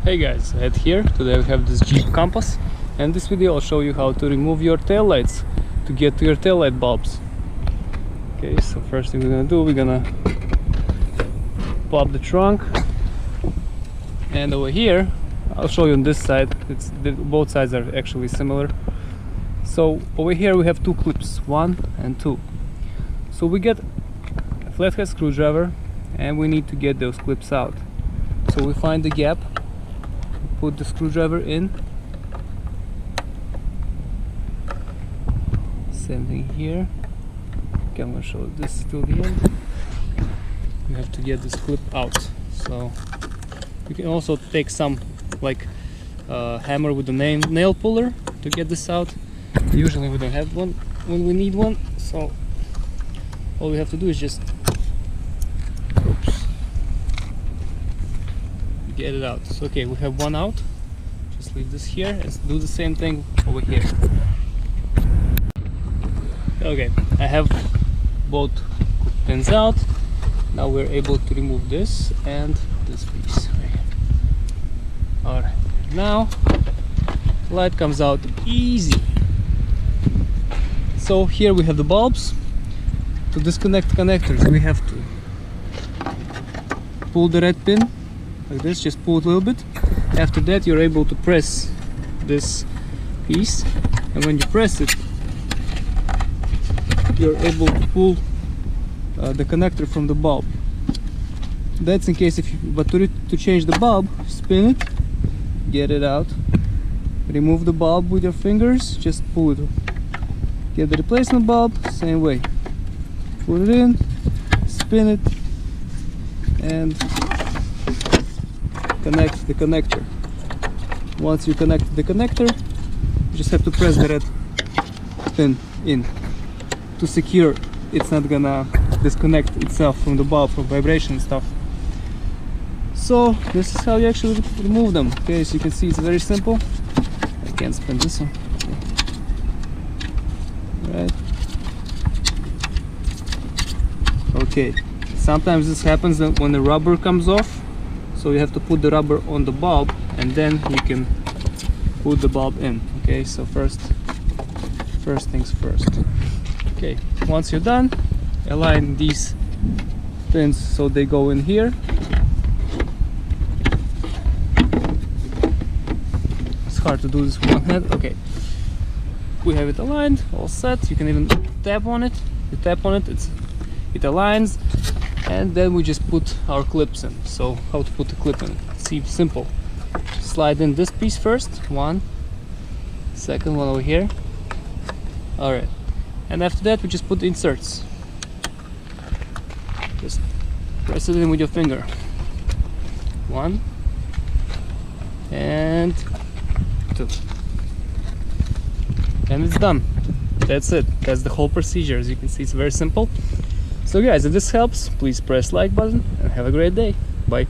Hey guys, Ed here. Today we have this Jeep Compass, and in this video I'll show you how to remove your tail lights to get to your tail light bulbs. Okay, so first thing we're gonna do, we're gonna pop the trunk, and over here I'll show you on this side. Both sides are actually similar. So over here we have two clips, 1 and 2. So we get a flathead screwdriver and we need to get those clips out. So we find the gap, put the screwdriver in. Same thing here. Okay, I'm gonna show this till the end. You have to get this clip out. So you can also take some like hammer with the nail puller to get this out. Usually we don't have one when we need one, so all we have to do is just get it out. So okay, we have one out. Just leave this here and do the same thing over here. Okay, I have both pins out. Now we're able to remove this and this piece. Alright, now light comes out easy. So here we have the bulbs. To disconnect connectors we have to pull the red pin like this, just pull it a little bit. After that you're able to press this piece, and when you press it you're able to pull the connector from the bulb. That's in case but to change the bulb, spin it, get it out, remove the bulb with your fingers, just pull it, get the replacement bulb, same way, put it in, spin it, and connect the connector. Once you connect the connector, you just have to press the red pin in to secure. It's not gonna disconnect itself from the bulb from vibration and stuff. So this is how you actually remove them. Okay, as you can see, it's very simple. I can't spin this one. Right. Okay, sometimes this happens when the rubber comes off, so you have to put the rubber on the bulb and then you can put the bulb in. Okay, so first things first. Okay, once you're done, align these pins so they go in here. It's hard to do this with one hand. Okay, we have it aligned, all set. You can even tap on it. You tap on it, it aligns, and then we just put our clips in. So how to put the clip in? See, simple. Slide in this piece first, one, second one over here. All right, and after that we just put the inserts. Just press it in with your finger. 1 and 2, and it's done. That's it. That's the whole procedure. As you can see, it's very simple. So guys, if this helps, please press like button and have a great day. Bye.